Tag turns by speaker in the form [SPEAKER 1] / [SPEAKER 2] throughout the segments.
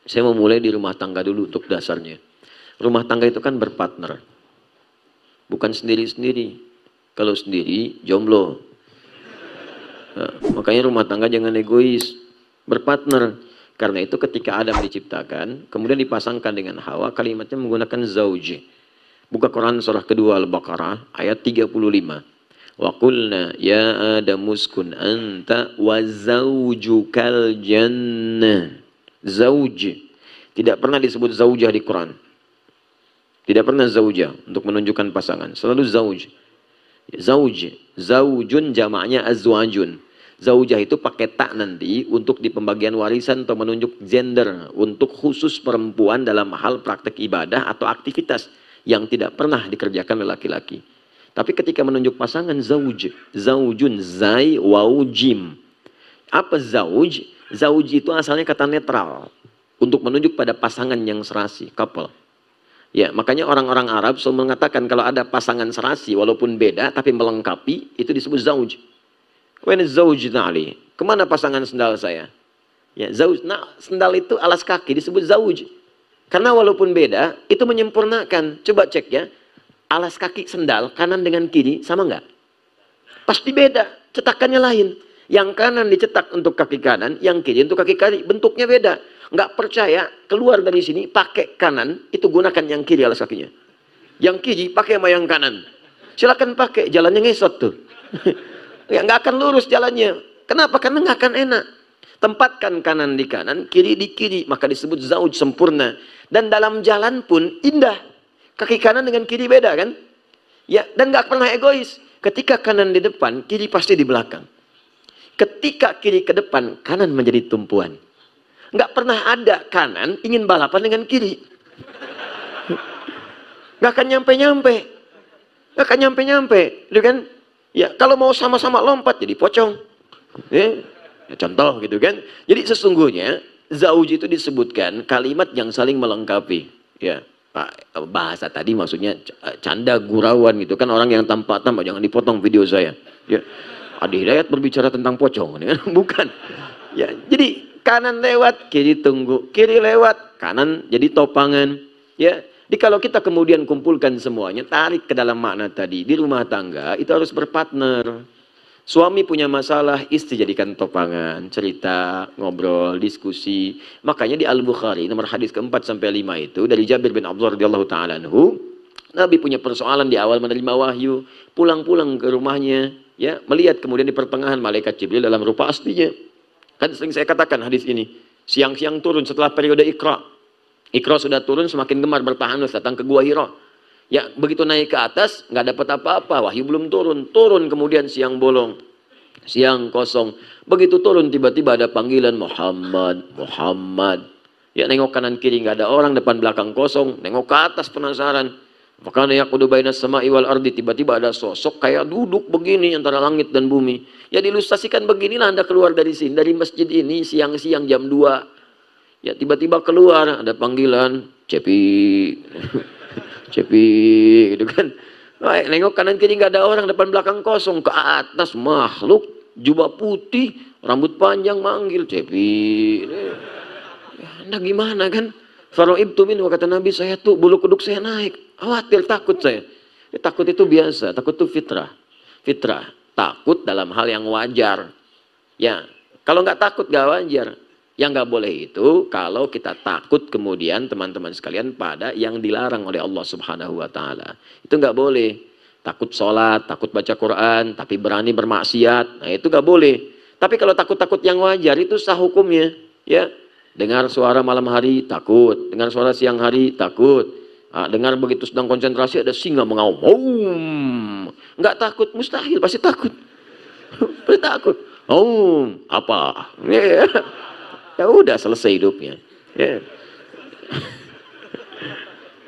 [SPEAKER 1] Saya mau mulai di rumah tangga dulu untuk dasarnya. Rumah tangga itu kan berpartner. Bukan sendiri-sendiri. Kalau sendiri, jomblo. Nah, makanya rumah tangga jangan egois. Berpartner. Karena itu ketika Adam diciptakan, kemudian dipasangkan dengan Hawa, kalimatnya menggunakan zauj. Buka Quran surah kedua Al-Baqarah, ayat 35. Wa qulna ya Adam uskun anta wa zaujukal jannah. Zauj. Tidak pernah disebut zaujah di Quran. Tidak pernah zaujah untuk menunjukkan pasangan. Selalu zauj. Zauj. Zaujun jamaknya azwajun. Zaujah itu pakai tak nanti untuk di pembagian warisan atau menunjuk gender. Untuk khusus perempuan dalam hal praktek ibadah atau aktivitas yang tidak pernah dikerjakan oleh laki-laki. Tapi ketika menunjuk pasangan zauj. Zaujun zai waw jim. Apa zauj? Zauj itu asalnya kata netral. Untuk menunjuk pada pasangan yang serasi, couple. Ya, makanya orang-orang Arab selalu mengatakan kalau ada pasangan serasi walaupun beda tapi melengkapi, itu disebut zauj. Wen zauj na'li. Kemana pasangan sendal saya? Ya, zauj. Nah, sendal itu alas kaki disebut zauj. Karena walaupun beda, itu menyempurnakan. Coba cek ya. Alas kaki sendal kanan dengan kiri sama enggak? Pasti beda, cetakannya lain. Yang kanan dicetak untuk kaki kanan, yang kiri untuk kaki kiri. Bentuknya beda. Nggak percaya, keluar dari sini, pakai kanan, itu gunakan yang kiri alas kakinya. Yang kiri, pakai sama yang kanan. Silakan pakai, jalannya ngesot tuh. Ya, nggak akan lurus jalannya. Kenapa? Karena nggak akan enak. Tempatkan kanan di kanan, kiri di kiri. Maka disebut zauj sempurna. Dan dalam jalan pun indah. Kaki kanan dengan kiri beda kan? Ya, dan nggak pernah egois. Ketika kanan di depan, kiri pasti di belakang. Ketika kiri ke depan, kanan menjadi tumpuan. Nggak pernah ada kanan ingin balapan dengan kiri. Nggak akan nyampe-nyampe. Nggak akan nyampe-nyampe. Gitu kan? Ya, kalau mau sama-sama lompat jadi pocong. Ya, contoh gitu kan. Jadi sesungguhnya, zauj itu disebutkan kalimat yang saling melengkapi. Ya, bahasa tadi maksudnya canda gurauan gitu kan. Orang yang tampak-tampak, jangan dipotong video saya. Ya. Adi Hidayat berbicara tentang pocong, bukan. Ya, jadi kanan lewat, kiri tunggu, kiri lewat, kanan jadi topangan. Ya, jadi kalau kita kemudian kumpulkan semuanya, tarik ke dalam makna tadi di rumah tangga itu harus berpartner. Suami punya masalah, istri jadikan topangan, cerita, ngobrol, diskusi. Makanya di Al-Bukhari nomor hadis keempat sampai 5 itu dari Jabir bin Abdullah radhiyallahu taala anhu, Nabi punya persoalan di awal menerima wahyu, pulang-pulang ke rumahnya, ya, melihat kemudian di pertengahan malaikat Jibril dalam rupa aslinya. Kan sering saya katakan hadis ini, siang-siang turun setelah periode Iqra. Iqra sudah turun, semakin gemar bertahanus datang ke Gua Hira. Ya, begitu naik ke atas, nggak dapat apa-apa, wahyu belum turun. Turun kemudian siang bolong, siang kosong. Begitu turun tiba-tiba ada panggilan Muhammad, Muhammad. Ya, nengok kanan kiri nggak ada orang, depan belakang kosong. Nengok ke atas penasaran. Makanya yaqudu bainas sama'i wal ardi, tiba-tiba ada sosok kayak duduk begini antara langit dan bumi. Ya diilustrasikan beginilah Anda keluar dari sini, dari masjid ini siang-siang jam 2. Ya tiba-tiba keluar ada panggilan, Cepi. Cepi gitu kan. Nah, nengok kanan kiri nggak ada orang, depan belakang kosong, ke atas makhluk jubah putih, rambut panjang manggil Cepi. Ya, Anda gimana kan? Faro'ibtu minhu, kata Nabi, saya tuh bulu kuduk saya naik. Khawatir, takut saya. Ya, takut itu biasa, takut itu fitrah. Fitrah, takut dalam hal yang wajar. Ya, kalau nggak takut nggak wajar. Yang nggak boleh itu kalau kita takut kemudian teman-teman sekalian pada yang dilarang oleh Allah Subhanahu Wa Taala. Itu nggak boleh. Takut sholat, takut baca Quran, tapi berani bermaksiat. Nah itu nggak boleh. Tapi kalau takut-takut yang wajar itu sah hukumnya. Ya. Dengar suara malam hari, takut. Dengar suara siang hari, takut. Nah, dengar begitu sedang konsentrasi, ada singa mengaum. Nggak takut, mustahil, pasti takut. Pasti takut. Apa? Ya udah, selesai hidupnya. Ya.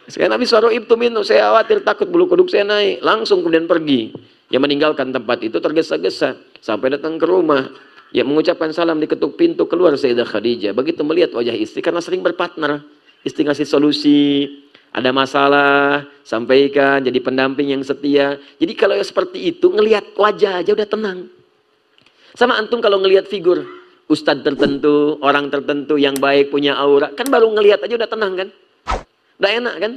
[SPEAKER 1] Sekarang Nabi Faro'ibtu minhu, saya khawatir, takut, bulu kuduk saya naik. Langsung kemudian pergi. Yang meninggalkan tempat itu tergesa-gesa. Sampai datang ke rumah. Ya mengucapkan salam, diketuk pintu, keluar Sayyidah Khadijah. Begitu melihat wajah istri, karena sering berpartner. Istri ngasih solusi, ada masalah, sampaikan, jadi pendamping yang setia. Jadi kalau seperti itu, ngelihat wajah aja udah tenang. Sama antum kalau ngelihat figur. ustadz tertentu, orang tertentu yang baik, punya aura, kan baru ngelihat aja udah tenang kan? Udah enak kan?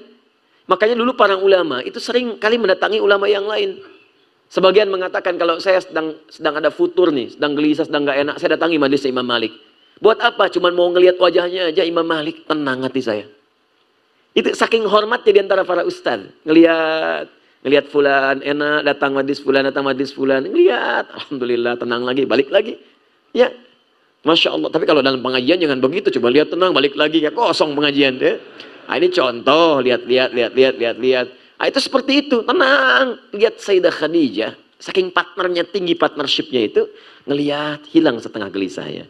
[SPEAKER 1] Makanya dulu para ulama itu sering kali mendatangi ulama yang lain. Sebagian mengatakan kalau saya sedang ada futur nih, sedang gelisah, sedang gak enak, saya datangi majelis Imam Malik. Buat apa? Cuman mau ngelihat wajahnya aja Imam Malik, tenang hati saya. Itu saking hormatnya di antara para ustadz. Ngelihat fulan enak, datang majelis fulan, ngelihat, alhamdulillah tenang lagi, balik lagi. Ya, Masya Allah. Tapi kalau dalam pengajian jangan begitu, coba lihat tenang, balik lagi, ya kosong pengajian. Ya. Nah, ini contoh, lihat. Nah, itu seperti itu, tenang. Lihat Sayyidah Khadijah, saking partnernya tinggi, partnershipnya itu, ngelihat hilang setengah gelisahnya.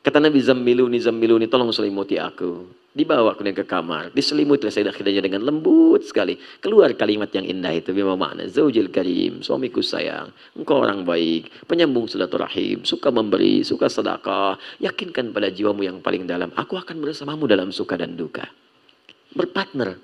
[SPEAKER 1] Kata Nabi, zammiluni, tolong selimuti aku. Dibawa kemudian ke kamar, diselimuti Sayyidah Khadijah dengan lembut sekali. Keluar kalimat yang indah itu, bima makna, zaujil karim, suamiku sayang, engkau orang baik, penyambung silaturahim, suka memberi, suka sedekah, yakinkan pada jiwamu yang paling dalam, aku akan bersamamu dalam suka dan duka. Berpartner.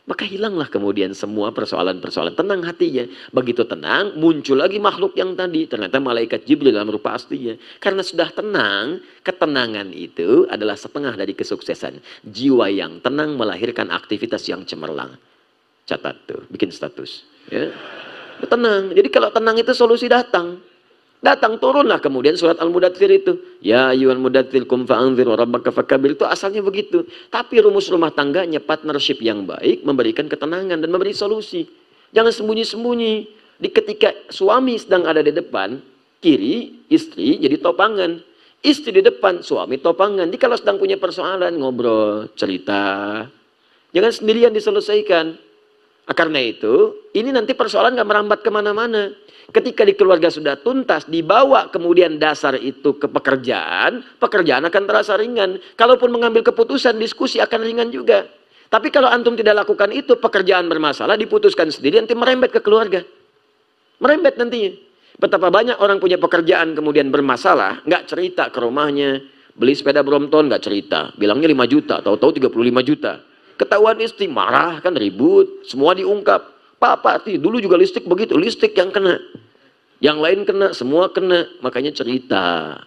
[SPEAKER 1] Maka hilanglah kemudian semua persoalan-persoalan. Tenang hatinya. Begitu tenang, muncul lagi makhluk yang tadi. Ternyata malaikat Jibril dalam rupa aslinya. Karena sudah tenang, ketenangan itu adalah setengah dari kesuksesan. Jiwa yang tenang melahirkan aktivitas yang cemerlang. Catat tuh, bikin status. Ya. Tenang. Jadi kalau tenang itu solusi datang. Datang turunlah kemudian surat Al-Mudaththir itu. Ya ayyuhal mudaththir qum fa'anzir wa rabbaka fakabir. Itu asalnya begitu. Tapi rumus rumah tangganya partnership yang baik memberikan ketenangan dan memberi solusi. Jangan sembunyi-sembunyi. Di ketika suami sedang ada di depan, kiri istri jadi topangan. Istri di depan, suami topangan. Jadi kalau sedang punya persoalan, ngobrol, cerita. Jangan sendirian diselesaikan. Karena itu, ini nanti persoalan gak merambat kemana-mana. Ketika di keluarga sudah tuntas, dibawa kemudian dasar itu ke pekerjaan, pekerjaan akan terasa ringan. Kalaupun mengambil keputusan, diskusi akan ringan juga. Tapi kalau antum tidak lakukan itu, pekerjaan bermasalah, diputuskan sendiri, nanti merembet ke keluarga. Merembet nantinya. Betapa banyak orang punya pekerjaan kemudian bermasalah, nggak cerita ke rumahnya, beli sepeda Brompton nggak cerita, bilangnya 5 juta, tahu-tahu 35 juta. Ketahuan istri, marah kan, ribut, semua diungkap. Pak, dulu juga listrik begitu, listrik yang kena. Yang lain kena, semua kena. Makanya cerita,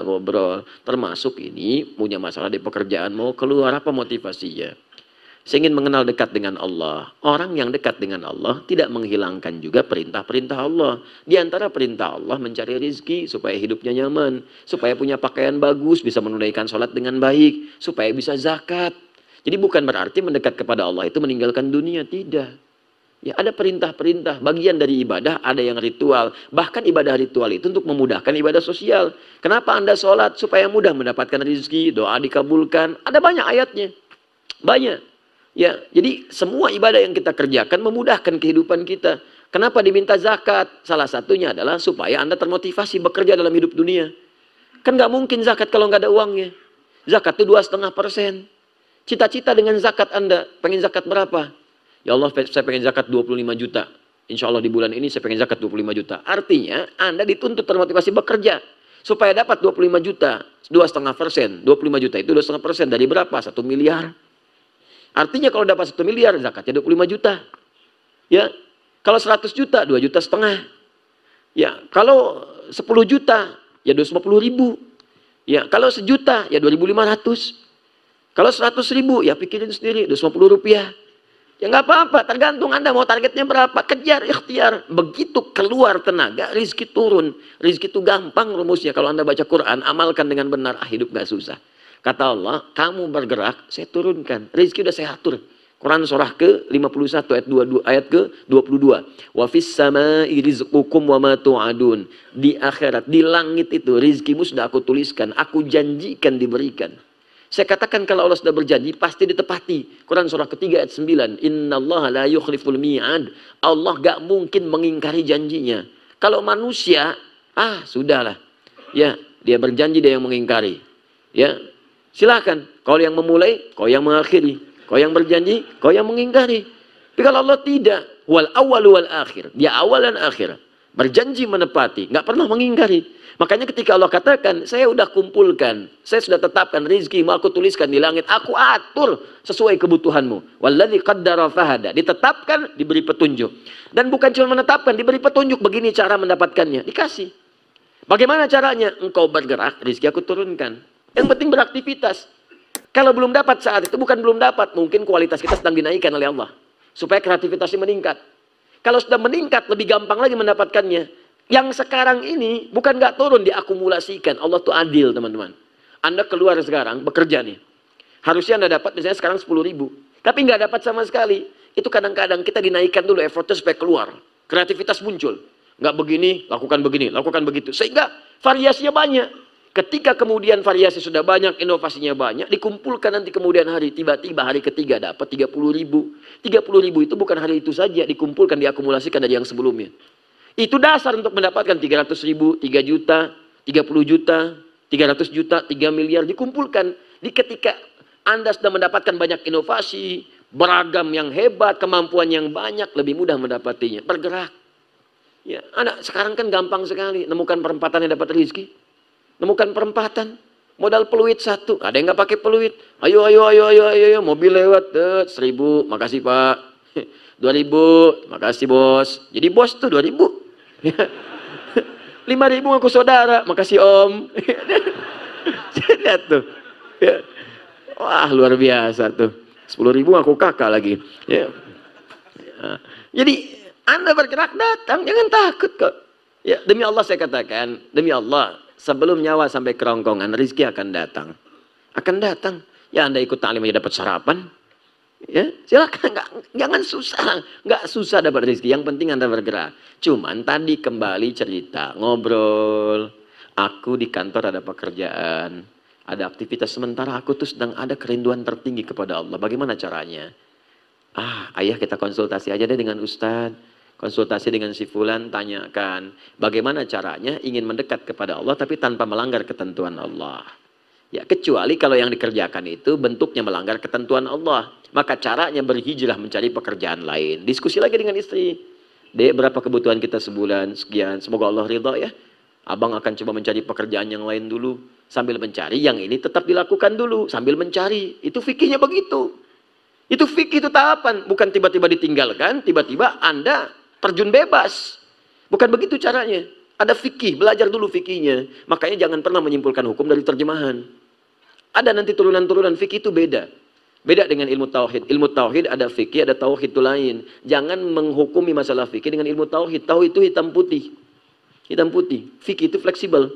[SPEAKER 1] ngobrol. Termasuk ini punya masalah di pekerjaan, mau keluar, apa motivasinya? Saya ingin mengenal dekat dengan Allah. Orang yang dekat dengan Allah tidak menghilangkan juga perintah-perintah Allah. Di antara perintah Allah mencari rizki supaya hidupnya nyaman. Supaya punya pakaian bagus, bisa menunaikan sholat dengan baik. Supaya bisa zakat. Jadi bukan berarti mendekat kepada Allah itu meninggalkan dunia, tidak. Ya, ada perintah-perintah, bagian dari ibadah, ada yang ritual. Bahkan ibadah ritual itu untuk memudahkan ibadah sosial. Kenapa Anda sholat? Supaya mudah mendapatkan rezeki, doa dikabulkan. Ada banyak ayatnya. Banyak. Ya, jadi semua ibadah yang kita kerjakan memudahkan kehidupan kita. Kenapa diminta zakat? Salah satunya adalah supaya Anda termotivasi bekerja dalam hidup dunia. Kan nggak mungkin zakat kalau nggak ada uangnya. Zakat itu 2,5%. Cita-cita dengan zakat Anda, pengen zakat berapa? Ya Allah, saya pengen zakat 25 juta. Insya Allah di bulan ini saya pengen zakat 25 juta. Artinya Anda dituntut termotivasi bekerja. Supaya dapat 25 juta. 2,5%. 25 juta itu 2,5% dari berapa? 1 miliar. Artinya kalau dapat 1 miliar, zakatnya 25 juta. Ya, kalau 100 juta, 2,5 juta. Ya, kalau 10 juta, ya 250 ribu. Ya, kalau 1 juta, ya 2.500. Kalau 100 ribu, ya pikirin sendiri, 250 rupiah. Ya nggak apa-apa, tergantung Anda mau targetnya berapa. Kejar, ikhtiar. Begitu keluar tenaga, rizki turun. Rizki itu gampang rumusnya. Kalau Anda baca Quran, amalkan dengan benar, hidup gak susah. Kata Allah, kamu bergerak, saya turunkan. Rizki udah saya atur. Quran surah ke-51 ayat ke-22. Wa fis samai rizqukum wa ma tu'adun. Di akhirat, di langit itu rizkimu sudah aku tuliskan, aku janjikan diberikan. Saya katakan kalau Allah sudah berjanji pasti ditepati. Quran surah ketiga ayat 9. Innallaha la yukhliful mi'ad. Allah gak mungkin mengingkari janjinya. Kalau manusia, sudahlah. Ya, dia berjanji, dia yang mengingkari. Ya, silakan. Kau yang memulai, kau yang mengakhiri. Kau yang berjanji, kau yang mengingkari. Tapi kalau Allah tidak, wal awwalu wal akhir. Dia awal dan akhir. Berjanji menepati, nggak pernah mengingkari. Makanya ketika Allah katakan, saya sudah kumpulkan, saya sudah tetapkan rizki, mau aku tuliskan di langit, aku atur sesuai kebutuhanmu. Walladzi qaddara fahada. Ditetapkan, diberi petunjuk. Dan bukan cuma menetapkan, diberi petunjuk, begini cara mendapatkannya. Dikasih. Bagaimana caranya? Engkau bergerak, rezeki aku turunkan. Yang penting beraktivitas. Kalau belum dapat saat itu, bukan belum dapat. Mungkin kualitas kita sedang dinaikkan oleh Allah. Supaya kreativitasnya meningkat. Kalau sudah meningkat, lebih gampang lagi mendapatkannya. Yang sekarang ini, bukan nggak turun, diakumulasikan. Allah tuh adil, teman-teman. Anda keluar sekarang, bekerja nih. Harusnya Anda dapat misalnya sekarang 10.000. Tapi nggak dapat sama sekali. Itu kadang-kadang kita dinaikkan dulu effortnya supaya keluar. Kreativitas muncul. Nggak begini, lakukan begitu. Sehingga variasinya banyak. Ketika kemudian variasi sudah banyak, inovasinya banyak, dikumpulkan nanti kemudian hari, tiba-tiba hari ketiga dapat 30.000. 30.000 itu bukan hari itu saja, dikumpulkan, diakumulasikan dari yang sebelumnya. Itu dasar untuk mendapatkan 300.000, 3 juta, 30 juta, 300 juta, 3 miliar, dikumpulkan. Di ketika Anda sudah mendapatkan banyak inovasi, beragam yang hebat, kemampuan yang banyak, lebih mudah mendapatinya. Bergerak. Ya, anak sekarang kan gampang sekali nemukan perempatan yang dapat rezeki. Nemukan perempatan, modal peluit 1, ada yang nggak pakai peluit. Ayo, mobil lewat, 1.000, makasih Pak. 2.000, makasih bos. Jadi bos tuh 2.000. 5.000 aku saudara, makasih Om. Lihat tuh. Ya. Wah, luar biasa tuh. 10.000 aku kakak lagi. Ya. Jadi Anda bergerak datang, jangan takut kok. Ya, demi Allah saya katakan, demi Allah, sebelum nyawa sampai kerongkongan, rezeki akan datang. Akan datang. Ya Anda ikut taklim aja dapat sarapan. Ya, silakan, jangan susah. Nggak susah dapat rezeki, yang penting Anda bergerak. Cuman tadi kembali cerita, ngobrol. Aku di kantor ada pekerjaan, ada aktivitas sementara, aku tuh sedang ada kerinduan tertinggi kepada Allah. Bagaimana caranya? Ayah kita konsultasi aja deh dengan Ustadz. Konsultasi dengan si fulan, tanyakan bagaimana caranya ingin mendekat kepada Allah tapi tanpa melanggar ketentuan Allah. Ya, kecuali kalau yang dikerjakan itu bentuknya melanggar ketentuan Allah. Maka caranya berhijrah mencari pekerjaan lain. Diskusi lagi dengan istri. Dek, berapa kebutuhan kita sebulan? Sekian. Semoga Allah ridha ya. Abang akan coba mencari pekerjaan yang lain dulu. Sambil mencari, yang ini tetap dilakukan dulu. Sambil mencari. Itu fikihnya begitu. Itu fikih, itu tahapan. Bukan tiba-tiba ditinggalkan, tiba-tiba Anda terjun bebas. Bukan begitu caranya. Ada fikih, belajar dulu fikihnya. Makanya jangan pernah menyimpulkan hukum dari terjemahan. Ada nanti turunan-turunan fikih itu beda. Beda dengan ilmu tauhid. Ilmu tauhid ada fikih, ada tauhid itu lain. Jangan menghukumi masalah fikih dengan ilmu tauhid. Tauhid itu hitam putih. Hitam putih. Fikih itu fleksibel.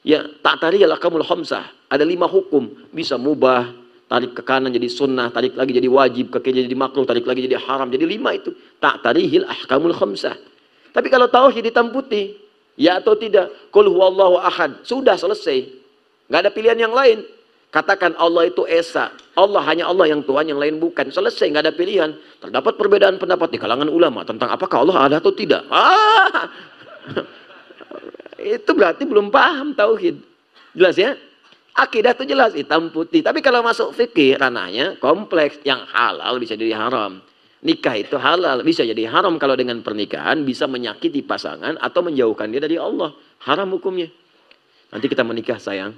[SPEAKER 1] Ya, ta'tari al-ahkamul khamsah. Ada 5 hukum. Bisa mubah, tarik ke kanan jadi sunnah, tarik lagi jadi wajib, ke kiri jadi makruh, tarik lagi jadi haram. Jadi 5 itu. Ta'tarihil ahkamul khamsah. Tapi kalau tauhid hitam putih, ya atau tidak, qul huwallahu ahad, sudah selesai. Nggak ada pilihan yang lain. Katakan Allah itu esa, Allah hanya Allah yang Tuhan, yang lain bukan. Selesai, nggak ada pilihan. Terdapat perbedaan pendapat di kalangan ulama tentang apakah Allah ada atau tidak. Itu berarti belum paham tauhid. Jelas ya? Akidah itu jelas, hitam putih. Tapi kalau masuk fikih, ranahnya kompleks. Yang halal bisa jadi haram. Nikah itu halal, bisa jadi haram kalau dengan pernikahan bisa menyakiti pasangan atau menjauhkan dia dari Allah. Haram hukumnya. Nanti kita menikah sayang.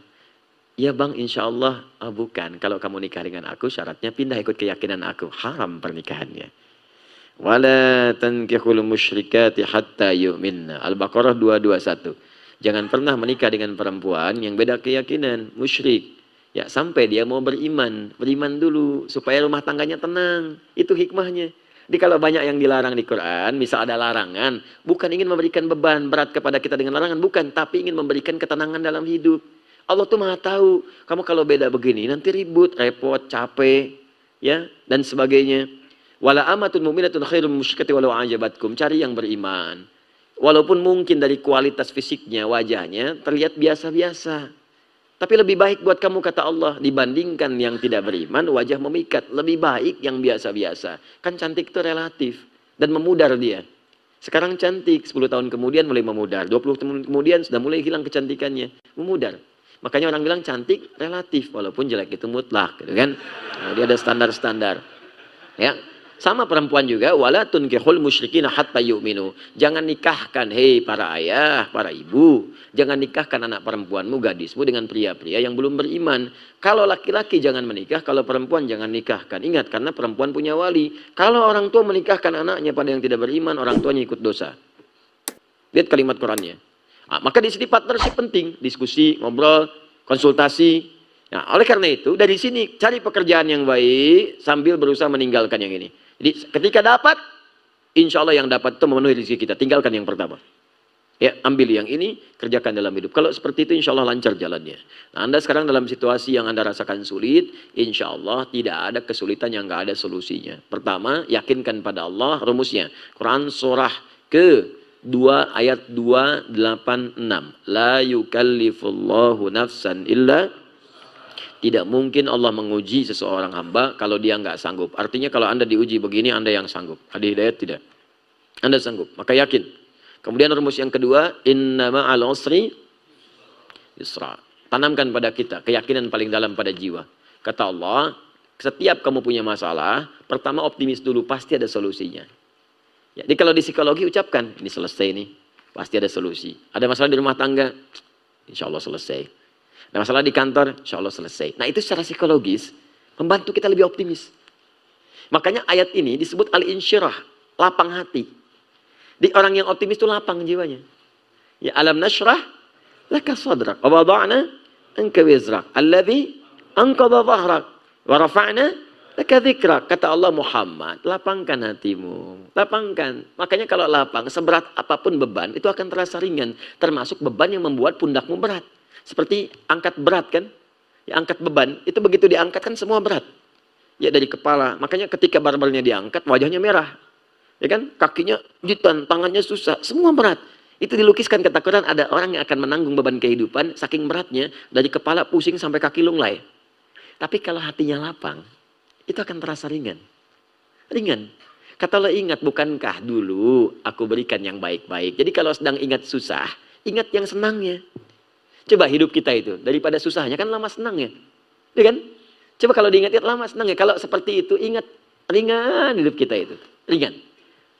[SPEAKER 1] Ya bang, insya Allah. Bukan, kalau kamu nikah dengan aku syaratnya pindah ikut keyakinan aku. Haram pernikahannya. Wala tankihul musyrikati hatta yu'minna. Al-Baqarah 221. Jangan pernah menikah dengan perempuan yang beda keyakinan, musyrik. Ya, sampai dia mau beriman. Beriman dulu supaya rumah tangganya tenang. Itu hikmahnya. Jadi kalau banyak yang dilarang di Quran, misal ada larangan, bukan ingin memberikan beban berat kepada kita dengan larangan, bukan, tapi ingin memberikan ketenangan dalam hidup. Allah tuh maha tahu, kamu kalau beda begini nanti ribut, repot, capek, ya, dan sebagainya. Wala amatun mu'minatun khairum musyrikati walau ajabatkum. Cari yang beriman. Walaupun mungkin dari kualitas fisiknya, wajahnya terlihat biasa-biasa. Tapi lebih baik buat kamu kata Allah dibandingkan yang tidak beriman, wajah memikat. Lebih baik yang biasa-biasa. Kan cantik itu relatif dan memudar dia. Sekarang cantik, 10 tahun kemudian mulai memudar. 20 tahun kemudian sudah mulai hilang kecantikannya, memudar. Makanya orang bilang cantik relatif, walaupun jelek itu mutlak, gitu kan? Nah, dia ada standar-standar. Ya. Sama perempuan juga, wala tunkihul musyrikina hatta yu'minu. Jangan nikahkan, hei para ayah, para ibu, jangan nikahkan anak perempuanmu, gadismu dengan pria-pria yang belum beriman. Kalau laki-laki jangan menikah, kalau perempuan jangan nikahkan. Ingat, karena perempuan punya wali. Kalau orang tua menikahkan anaknya pada yang tidak beriman, orang tuanya ikut dosa. Lihat kalimat Qurannya. Nah, maka di sini partnership penting, diskusi, ngobrol, konsultasi. Nah, oleh karena itu dari sini cari pekerjaan yang baik sambil berusaha meninggalkan yang ini. Jadi ketika dapat, insya Allah yang dapat itu memenuhi rezeki kita. Tinggalkan yang pertama. Ya, ambil yang ini, kerjakan dalam hidup. Kalau seperti itu insya Allah lancar jalannya. Nah, Anda sekarang dalam situasi yang Anda rasakan sulit, insya Allah tidak ada kesulitan yang nggak ada solusinya. Pertama, yakinkan pada Allah rumusnya. Quran surah ke-2 ayat 286. La yukallifullahu nafsan illa. Tidak mungkin Allah menguji seseorang hamba kalau dia nggak sanggup. Artinya kalau Anda diuji begini, Anda yang sanggup. Ada hidayat tidak? Anda sanggup, maka yakin. Kemudian rumus yang kedua, inna ma'al usri yusra. Tanamkan pada kita keyakinan paling dalam pada jiwa. Kata Allah, setiap kamu punya masalah, pertama optimis dulu, pasti ada solusinya. Ya, jadi kalau di psikologi ucapkan, ini selesai nih, pasti ada solusi. Ada masalah di rumah tangga, insya Allah selesai. Ada masalah di kantor, insya Allah selesai. Nah itu secara psikologis, membantu kita lebih optimis. Makanya ayat ini disebut al-insyirah, lapang hati. Di orang yang optimis itu lapang jiwanya. Ya alam nashrah laka sadrak wa wada'na anka wizrak alladhi anqadha dhahrak wa rafa'na laka dzikrak. Kata Allah, Muhammad, lapangkan hatimu, lapangkan. Makanya kalau lapang, seberat apapun beban itu akan terasa ringan, termasuk beban yang membuat pundakmu berat. Seperti angkat berat kan? Ya, angkat beban itu begitu diangkat kan semua berat. Ya dari kepala. Makanya ketika barbelnya diangkat wajahnya merah. Ya kan, kakinya jitan, tangannya susah, semua berat. Itu dilukiskan kata Quran, ada orang yang akan menanggung beban kehidupan saking beratnya dari kepala pusing sampai kaki lunglai. Tapi kalau hatinya lapang, itu akan terasa ringan. Ringan. Kata Allah, ingat bukankah dulu aku berikan yang baik-baik. Jadi kalau sedang ingat susah, ingat yang senangnya. Coba hidup kita itu daripada susahnya kan lama senangnya. Ya kan? Coba kalau diingat lama senangnya. Kalau seperti itu ingat ringan hidup kita itu. Ringan.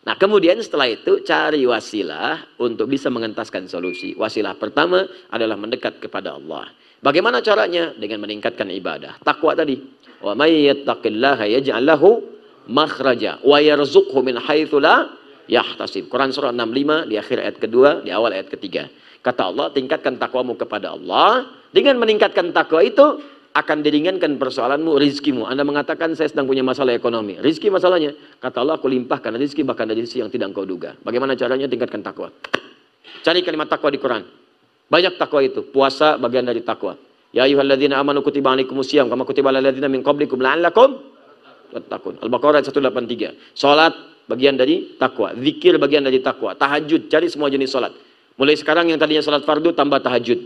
[SPEAKER 1] Nah kemudian setelah itu cari wasilah untuk bisa mengentaskan solusi. Wasilah pertama adalah mendekat kepada Allah. Bagaimana caranya? Dengan meningkatkan ibadah. Takwa tadi. Wa may yattaqillaha yaj'al lahu makhraja wa yarzuqhu min haitsu la yahtasib. Quran surah 65 di akhir ayat kedua, di awal ayat ketiga. Kata Allah, tingkatkan takwamu kepada Allah. Dengan meningkatkan takwa itu akan diringankan persoalanmu, rizkimu. Anda mengatakan saya sedang punya masalah ekonomi. Rizki masalahnya. Kata Allah, aku limpahkan rizki bahkan dari sisi yang tidak engkau duga. Bagaimana caranya? Tingkatkan takwa. Cari kalimat takwa di Quran. Banyak takwa itu. Puasa bagian dari takwa. Ya ayyuhalladzina amanu kutiba alaikumusiyam kama kutiba alal ladzina min qablikum la'allakum tattaqun. Al-Baqarah 183. Salat bagian dari takwa. Zikir bagian dari takwa. Tahajud, cari semua jenis salat. Mulai sekarang yang tadinya salat fardu tambah tahajud.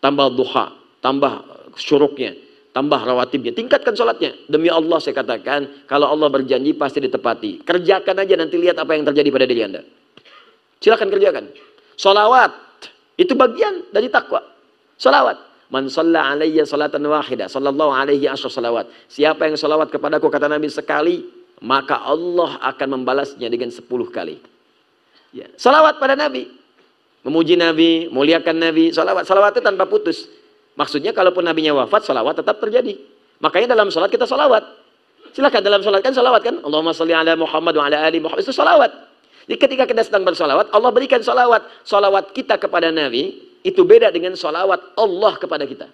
[SPEAKER 1] Tambah duha, tambah syuruknya, tambah rawatibnya, tingkatkan sholatnya. Demi Allah saya katakan, kalau Allah berjanji pasti ditepati. Kerjakan aja, nanti lihat apa yang terjadi pada diri Anda. Silakan kerjakan. Sholawat, itu bagian dari takwa. Sholawat. Man shalla alayya salatan wahidah, sallallahu alaihi asyra salawat. Siapa yang sholawat kepadaku, kata Nabi, sekali, maka Allah akan membalasnya dengan 10 kali. Ya. Sholawat pada Nabi. Memuji Nabi, muliakan Nabi. Sholawat itu tanpa putus. Maksudnya kalaupun nabinya wafat, salawat tetap terjadi. Makanya dalam salat kita salawat. Silakan dalam salat kan salawat kan? Allahumma sholli ala Muhammad wa ala ali Muhammad. Itu salawat. Jadi ketika kita sedang bersalawat, Allah berikan salawat. Salawat kita kepada Nabi, itu beda dengan salawat Allah kepada kita.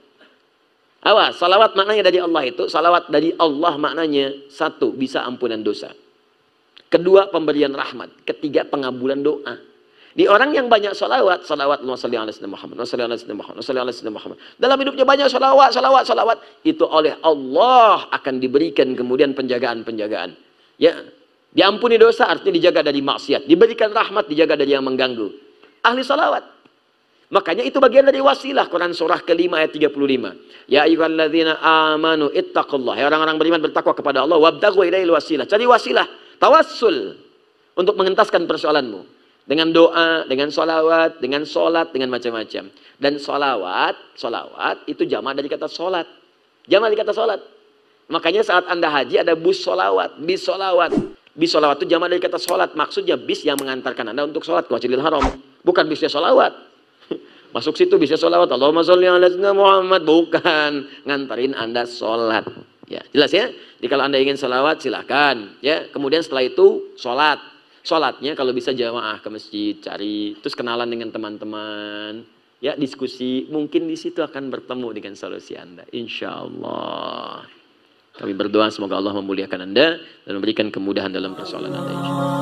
[SPEAKER 1] Awas, salawat maknanya dari Allah itu, salawat dari Allah maknanya satu, bisa ampunan dosa. Kedua, pemberian rahmat. Ketiga, pengabulan doa. Di orang yang banyak salawat, salawat Allahumma sholli ala sayyidina Muhammad, sholli ala sayyidina Muhammad, sholli ala sayyidina Muhammad. Dalam hidupnya banyak salawat, itu oleh Allah akan diberikan kemudian penjagaan-penjagaan. Ya, diampuni dosa artinya dijaga dari maksiat, diberikan rahmat, dijaga dari yang mengganggu. Ahli salawat. Makanya itu bagian dari wasilah. Quran surah ke-5 ayat 35. Ya ayyuhalladzina amanu ittaqullah. Ya orang-orang beriman bertakwa kepada Allah, wabtaghu ilaihil wasilah. Cari wasilah, tawassul untuk mengentaskan persoalanmu. Dengan doa, dengan sholawat, dengan sholat, dengan macam-macam. Dan sholawat itu jamaah dari kata sholat. Jamaah dari kata sholat. Makanya saat Anda haji ada bus sholawat, bis sholawat. Bis sholawat itu jamaah dari kata sholat. Maksudnya bis yang mengantarkan Anda untuk sholat ke Masjidil Haram. Bukan bisnya sholawat. Masuk situ bisnya sholawat. Allahumma sholli ala sayyidina Muhammad. Bukan. Ngantarin Anda sholat. Ya, jelas ya? Jadi kalau Anda ingin sholawat silahkan. Ya, kemudian setelah itu sholat. Sholatnya kalau bisa jamaah ke masjid, cari, terus kenalan dengan teman-teman, ya diskusi, mungkin di situ akan bertemu dengan solusi Anda, insya Allah. Kami berdoa semoga Allah memuliakan Anda dan memberikan kemudahan dalam persoalan Anda, insya Allah.